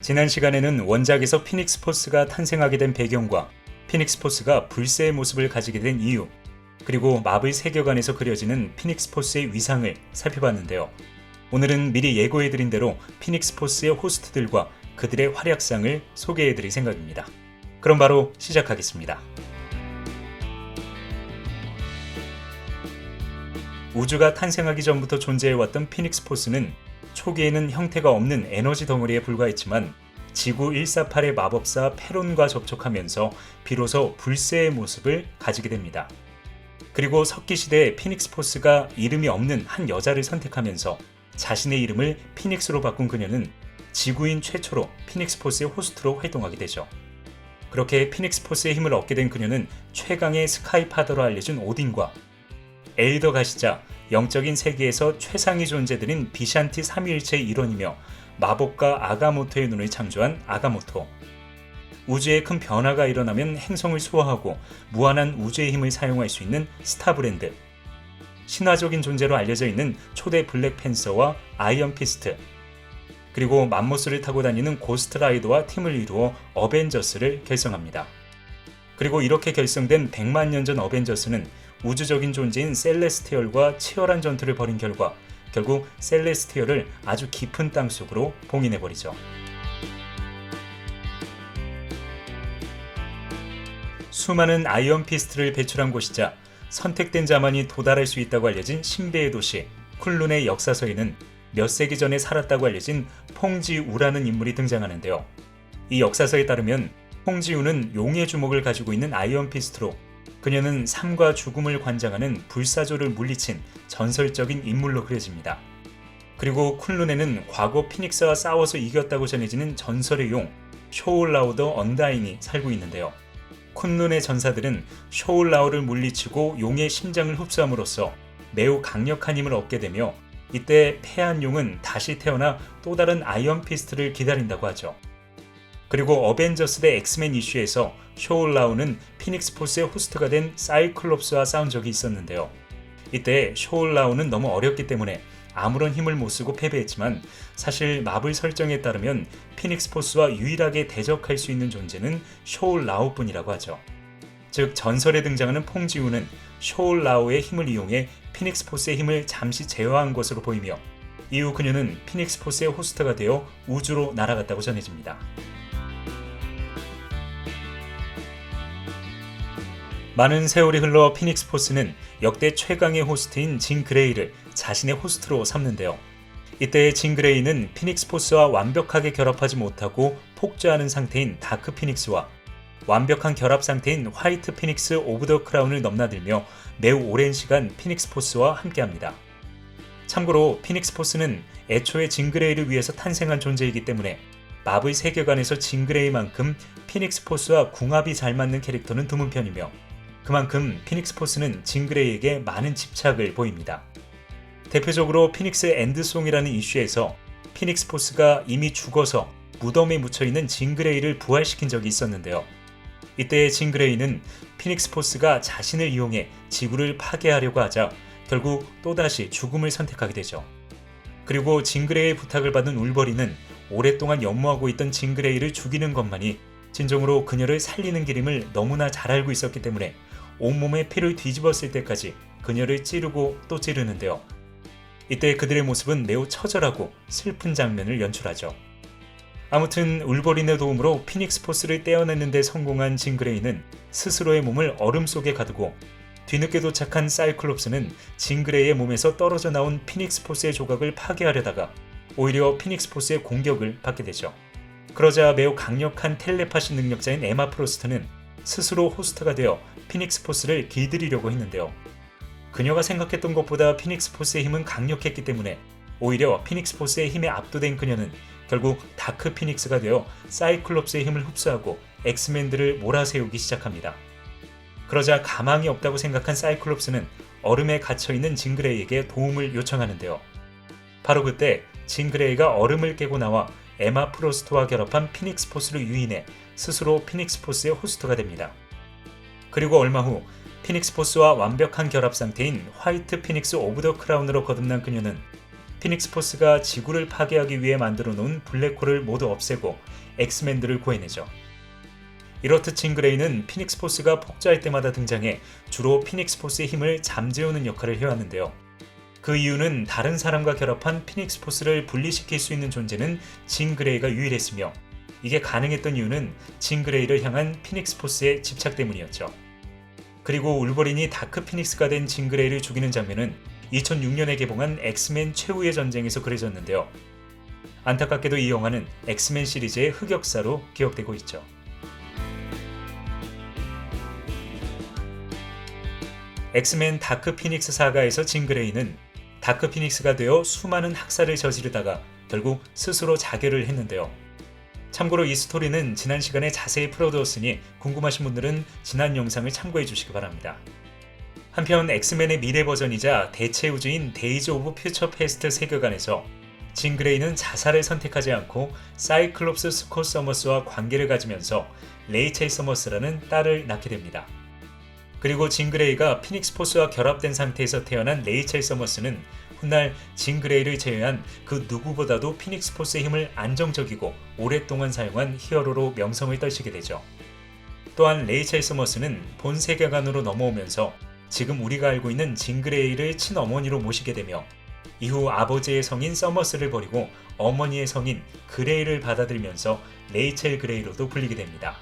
지난 시간에는 원작에서 피닉스 포스가 탄생하게 된 배경과 피닉스 포스가 불새의 모습을 가지게 된 이유, 그리고 마블 세계관에서 그려지는 피닉스 포스의 위상을 살펴봤는데요. 오늘은 미리 예고해드린 대로 피닉스 포스의 호스트들과 그들의 활약상을 소개해드릴 생각입니다. 그럼 바로 시작하겠습니다. 우주가 탄생하기 전부터 존재해왔던 피닉스 포스는 초기에는 형태가 없는 에너지 덩어리에 불과했지만 지구 148의 마법사 페론과 접촉하면서 비로소 불새의 모습을 가지게 됩니다. 그리고 석기 시대에 피닉스 포스가 이름이 없는 한 여자를 선택하면서 자신의 이름을 피닉스로 바꾼 그녀는 지구인 최초로 피닉스 포스의 호스트로 활동하게 되죠. 그렇게 피닉스 포스의 힘을 얻게 된 그녀는 최강의 스카이파더로 알려진 오딘과 엘더 가시자 영적인 세계에서 최상위 존재들인 비샨티 삼위일체의 일원이며 마법가 아가모토의 눈을 창조한 아가모토, 우주에 큰 변화가 일어나면 행성을 수호하고 무한한 우주의 힘을 사용할 수 있는 스타브랜드, 신화적인 존재로 알려져 있는 초대 블랙팬서와 아이언 피스트, 그리고 맘모스를 타고 다니는 고스트라이더와 팀을 이루어 어벤져스를 결성합니다. 그리고 이렇게 결성된 100만 년 전 어벤져스는 우주적인 존재인 셀레스티얼과 치열한 전투를 벌인 결과 결국 셀레스티얼을 아주 깊은 땅속으로 봉인해버리죠. 수많은 아이언 피스트를 배출한 곳이자 선택된 자만이 도달할 수 있다고 알려진 신비의 도시 쿤룬의 역사서에는 몇 세기 전에 살았다고 알려진 퐁지우라는 인물이 등장하는데요. 이 역사서에 따르면 퐁지우는 용의 주먹을 가지고 있는 아이언 피스트로 그녀는 삶과 죽음을 관장하는 불사조를 물리친 전설적인 인물로 그려집니다. 그리고 쿤룬에는 과거 피닉스와 싸워서 이겼다고 전해지는 전설의 용 쇼울라우 더 언다잉이 살고 있는데요. 쿤룬의 전사들은 쇼울라우를 물리치고 용의 심장을 흡수함으로써 매우 강력한 힘을 얻게 되며 이때 패한 용은 다시 태어나 또 다른 아이언 피스트를 기다린다고 하죠. 그리고 어벤져스 대 엑스맨 이슈에서 쇼울라우는 피닉스 포스의 호스트가 된 사이클롭스와 싸운 적이 있었는데요. 이때 쇼울라우는 너무 어렸기 때문에 아무런 힘을 못 쓰고 패배했지만 사실 마블 설정에 따르면 피닉스 포스와 유일하게 대적할 수 있는 존재는 쇼울라우뿐이라고 하죠. 즉 전설에 등장하는 퐁지우는 쇼울라우의 힘을 이용해 피닉스 포스의 힘을 잠시 제어한 것으로 보이며 이후 그녀는 피닉스 포스의 호스트가 되어 우주로 날아갔다고 전해집니다. 많은 세월이 흘러 피닉스 포스는 역대 최강의 호스트인 진 그레이를 자신의 호스트로 삼는데요. 이때 진 그레이는 피닉스 포스와 완벽하게 결합하지 못하고 폭주하는 상태인 다크 피닉스와 완벽한 결합 상태인 화이트 피닉스 오브 더 크라운을 넘나들며 매우 오랜 시간 피닉스 포스와 함께합니다. 참고로 피닉스 포스는 애초에 진 그레이를 위해서 탄생한 존재이기 때문에 마블 세계관에서 진 그레이만큼 피닉스 포스와 궁합이 잘 맞는 캐릭터는 드문 편이며 그만큼 피닉스 포스는 진 그레이에게 많은 집착을 보입니다. 대표적으로 피닉스 엔드송이라는 이슈에서 피닉스 포스가 이미 죽어서 무덤에 묻혀있는 진 그레이를 부활시킨 적이 있었는데요. 이때 진 그레이는 피닉스 포스가 자신을 이용해 지구를 파괴하려고 하자 결국 또다시 죽음을 선택하게 되죠. 그리고 진 그레이의 부탁을 받은 울버린은 오랫동안 연모하고 있던 진 그레이를 죽이는 것만이 진정으로 그녀를 살리는 길임을 너무나 잘 알고 있었기 때문에 온몸에 피를 뒤집었을 때까지 그녀를 찌르고 또 찌르는데요. 이때 그들의 모습은 매우 처절하고 슬픈 장면을 연출하죠. 아무튼 울버린의 도움으로 피닉스 포스를 떼어내는 데 성공한 진 그레이는 스스로의 몸을 얼음 속에 가두고 뒤늦게 도착한 사이클롭스는 진 그레이의 몸에서 떨어져 나온 피닉스 포스의 조각을 파괴하려다가 오히려 피닉스 포스의 공격을 받게 되죠. 그러자 매우 강력한 텔레파시 능력자인 에마 프로스트는 스스로 호스트가 되어 피닉스 포스를 길들이려고 했는데요. 그녀가 생각했던 것보다 피닉스 포스의 힘은 강력했기 때문에 오히려 피닉스 포스의 힘에 압도된 그녀는 결국 다크 피닉스가 되어 사이클롭스의 힘을 흡수하고 엑스맨들을 몰아세우기 시작합니다. 그러자 가망이 없다고 생각한 사이클롭스는 얼음에 갇혀있는 진 그레이에게 도움을 요청하는데요. 바로 그때 진 그레이가 얼음을 깨고 나와 에마 프로스트와 결합한 피닉스 포스를 유인해 스스로 피닉스 포스의 호스트가 됩니다. 그리고 얼마 후 피닉스 포스와 완벽한 결합 상태인 화이트 피닉스 오브 더 크라운으로 거듭난 그녀는 피닉스 포스가 지구를 파괴하기 위해 만들어 놓은 블랙홀을 모두 없애고 엑스맨들을 구해내죠. 이렇듯 진 그레이는 피닉스 포스가 폭주할 때마다 등장해 주로 피닉스 포스의 힘을 잠재우는 역할을 해왔는데요. 그 이유는 다른 사람과 결합한 피닉스 포스를 분리시킬 수 있는 존재는 진 그레이가 유일했으며, 이게 가능했던 이유는 진 그레이를 향한 피닉스 포스의 집착 때문이었죠. 그리고 울버린이 다크 피닉스가 된 진 그레이를 죽이는 장면은 2006년에 개봉한 엑스맨 최후의 전쟁에서 그려졌는데요. 안타깝게도 이 영화는 엑스맨 시리즈의 흑역사로 기억되고 있죠. 엑스맨 다크 피닉스 사가에서 진 그레이는 다크 피닉스가 되어 수많은 학살을 저지르다가 결국 스스로 자결을 했는데요. 참고로 이 스토리는 지난 시간에 자세히 풀어두었으니 궁금하신 분들은 지난 영상을 참고해 주시기 바랍니다. 한편 엑스맨의 미래 버전이자 대체 우주인 데이즈 오브 퓨처 패스트 세계관에서 진 그레이는 자살을 선택하지 않고 사이클롭스 스콧 서머스와 관계를 가지면서 레이첼 서머스라는 딸을 낳게 됩니다. 그리고 진 그레이가 피닉스 포스와 결합된 상태에서 태어난 레이첼 서머스는 훗날 진 그레이를 제외한 그 누구보다도 피닉스 포스의 힘을 안정적이고 오랫동안 사용한 히어로로 명성을 떨치게 되죠. 또한 레이첼 서머스는 본 세계관으로 넘어오면서 지금 우리가 알고 있는 진 그레이를 친어머니로 모시게 되며, 이후 아버지의 성인 서머스를 버리고 어머니의 성인 그레이를 받아들이면서 레이첼 그레이로도 불리게 됩니다.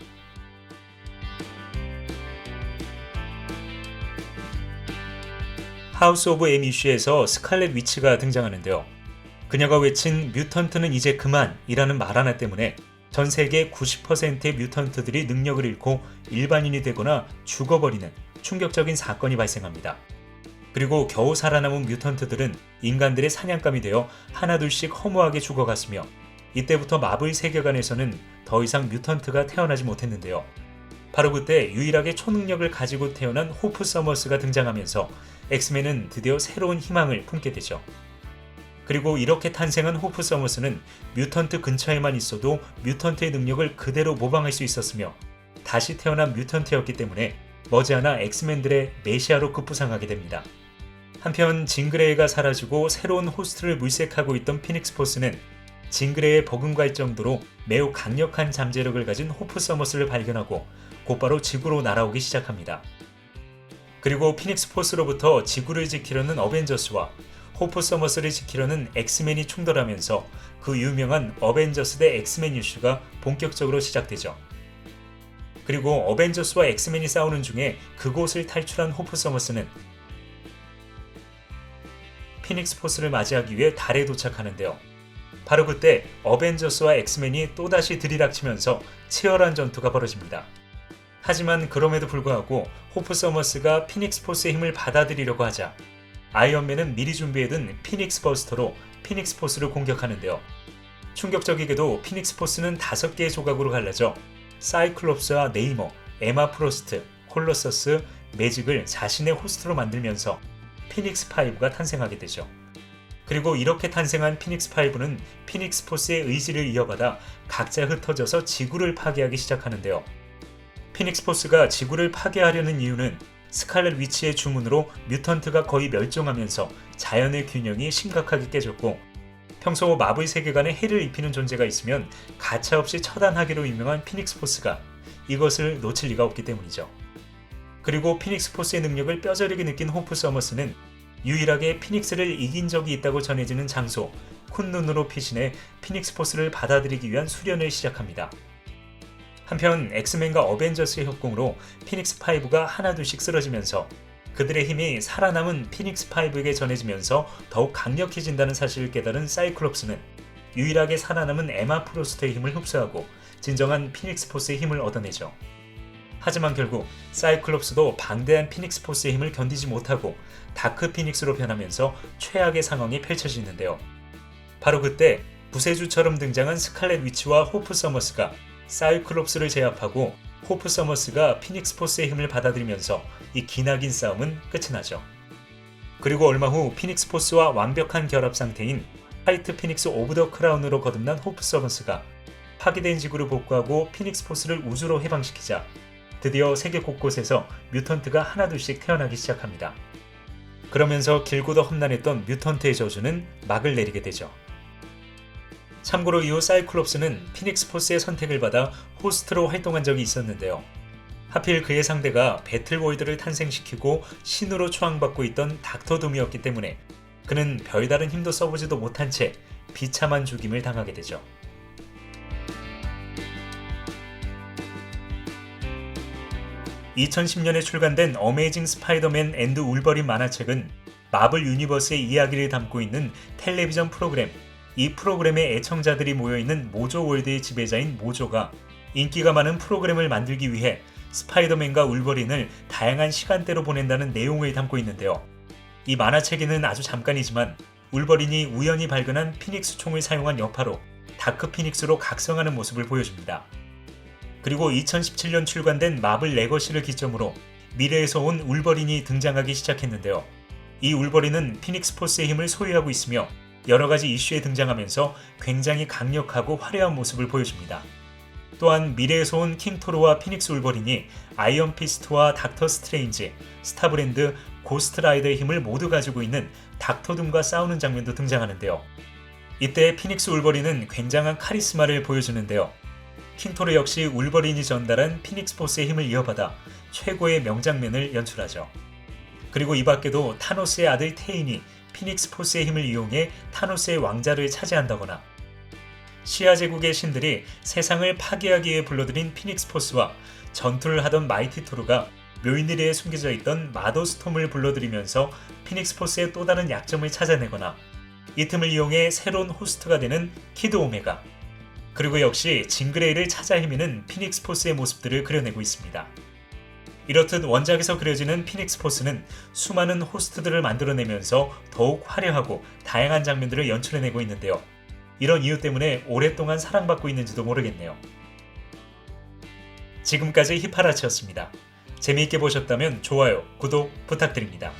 하우스 오브 M 이슈에서 스칼렛 위치가 등장하는데요. 그녀가 외친 뮤턴트는 이제 그만이라는 말 하나 때문에 전 세계 90%의 뮤턴트들이 능력을 잃고 일반인이 되거나 죽어버리는 충격적인 사건이 발생합니다. 그리고 겨우 살아남은 뮤턴트들은 인간들의 사냥감이 되어 하나둘씩 허무하게 죽어갔으며, 이때부터 마블 세계관에서는 더 이상 뮤턴트가 태어나지 못했는데요. 바로 그때 유일하게 초능력을 가지고 태어난 호프 서머스가 등장하면서 엑스맨은 드디어 새로운 희망을 품게 되죠. 그리고 이렇게 탄생한 호프 서머스는 뮤턴트 근처에만 있어도 뮤턴트의 능력을 그대로 모방할 수 있었으며, 다시 태어난 뮤턴트였기 때문에 머지않아 엑스맨들의 메시아로 급부상하게 됩니다. 한편 진 그레이가 사라지고 새로운 호스트를 물색하고 있던 피닉스 포스는 진 그레이에 버금갈 정도로 매우 강력한 잠재력을 가진 호프 서머스를 발견하고 곧바로 지구로 날아오기 시작합니다. 그리고 피닉스 포스로부터 지구를 지키려는 어벤져스와 호프 서머스를 지키려는 엑스맨이 충돌하면서 그 유명한 어벤져스 대 엑스맨 이슈가 본격적으로 시작되죠. 그리고 어벤져스와 엑스맨이 싸우는 중에 그곳을 탈출한 호프 서머스는 피닉스 포스를 맞이하기 위해 달에 도착하는데요. 바로 그때 어벤져스와 엑스맨이 또다시 들이닥치면서 치열한 전투가 벌어집니다. 하지만 그럼에도 불구하고 호프 서머스가 피닉스 포스의 힘을 받아들이려고 하자 아이언맨은 미리 준비해둔 피닉스 버스터로 피닉스 포스를 공격하는데요. 충격적이게도 피닉스 포스는 5개의 조각으로 갈라져 사이클롭스와 네이머, 에마 프로스트, 콜로서스, 매직을 자신의 호스트로 만들면서 피닉스 5가 탄생하게 되죠. 그리고 이렇게 탄생한 피닉스 5는 피닉스 포스의 의지를 이어받아 각자 흩어져서 지구를 파괴하기 시작하는데요. 피닉스 포스가 지구를 파괴하려는 이유는 스칼렛 위치의 주문으로 뮤턴트가 거의 멸종하면서 자연의 균형이 심각하게 깨졌고, 평소 마블 세계관에 해를 입히는 존재가 있으면 가차없이 처단하기로 유명한 피닉스 포스가 이것을 놓칠 리가 없기 때문이죠. 그리고 피닉스 포스의 능력을 뼈저리게 느낀 호프 서머스는 유일하게 피닉스를 이긴 적이 있다고 전해지는 장소 쿤눈으로 피신해 피닉스 포스를 받아들이기 위한 수련을 시작합니다. 한편 엑스맨과 어벤져스의 협공으로 피닉스 5가 하나둘씩 쓰러지면서 그들의 힘이 살아남은 피닉스 5에게 전해지면서 더욱 강력해진다는 사실을 깨달은 사이클롭스는 유일하게 살아남은 에마 프로스트의 힘을 흡수하고 진정한 피닉스 포스의 힘을 얻어내죠. 하지만 결국 사이클롭스도 방대한 피닉스 포스의 힘을 견디지 못하고 다크 피닉스로 변하면서 최악의 상황이 펼쳐지는데요. 바로 그때 구세주처럼 등장한 스칼렛 위치와 호프 서머스가 사이클롭스를 제압하고 호프 서머스가 피닉스 포스의 힘을 받아들이면서 이 기나긴 싸움은 끝이 나죠. 그리고 얼마 후 피닉스 포스와 완벽한 결합 상태인 화이트 피닉스 오브 더 크라운으로 거듭난 호프 서머스가 파괴된 지구를 복구하고 피닉스 포스를 우주로 해방시키자 드디어 세계 곳곳에서 뮤턴트가 하나둘씩 태어나기 시작합니다. 그러면서 길고도 험난했던 뮤턴트의 저주는 막을 내리게 되죠. 참고로 이후 사이클롭스는 피닉스 포스의 선택을 받아 호스트로 활동한 적이 있었는데요. 하필 그의 상대가 배틀보이드를 탄생시키고 신으로 추앙받고 있던 닥터 둠이었기 때문에 그는 별다른 힘도 써보지도 못한 채 비참한 죽임을 당하게 되죠. (2010년에) 출간된 어메이징 스파이더맨 앤드 울버린 만화책은 마블 유니버스의 이야기를 담고 있는 텔레비전 프로그램, 이 프로그램의 애청자들이 모여있는 모조 월드의 지배자인 모조가 인기가 많은 프로그램을 만들기 위해 스파이더맨과 울버린을 다양한 시간대로 보낸다는 내용을 담고 있는데요. 이 만화책에는 아주 잠깐이지만 울버린이 우연히 발견한 피닉스 총을 사용한 여파로 다크 피닉스로 각성하는 모습을 보여줍니다. 그리고 2017년 출간된 마블 레거시를 기점으로 미래에서 온 울버린이 등장하기 시작했는데요. 이 울버린은 피닉스 포스의 힘을 소유하고 있으며 여러가지 이슈에 등장하면서 굉장히 강력하고 화려한 모습을 보여줍니다. 또한 미래에서 온 킹토르와 피닉스 울버린이 아이언 피스트와 닥터 스트레인지, 스타브랜드, 고스트라이더의 힘을 모두 가지고 있는 닥터 둠과 싸우는 장면도 등장하는데요. 이때 피닉스 울버린은 굉장한 카리스마를 보여주는데요. 킹토르 역시 울버린이 전달한 피닉스 포스의 힘을 이어받아 최고의 명장면을 연출하죠. 그리고 이 밖에도 타노스의 아들 테인이 피닉스 포스의 힘을 이용해 타노스의 왕자를 차지한다거나, 시아 제국의 신들이 세상을 파괴하기 위해 불러들인 피닉스 포스와 전투를 하던 마이티 토르가 묘인리에 숨겨져 있던 마더 스톰을 불러들이면서 피닉스 포스의 또 다른 약점을 찾아내거나, 이 틈을 이용해 새로운 호스트가 되는 키드 오메가, 그리고 역시 징그레이를 찾아 헤매는 피닉스 포스의 모습들을 그려내고 있습니다. 이렇듯 원작에서 그려지는 피닉스 포스는 수많은 호스트들을 만들어내면서 더욱 화려하고 다양한 장면들을 연출해내고 있는데요. 이런 이유 때문에 오랫동안 사랑받고 있는지도 모르겠네요. 지금까지 히파라치였습니다. 재미있게 보셨다면 좋아요, 구독 부탁드립니다.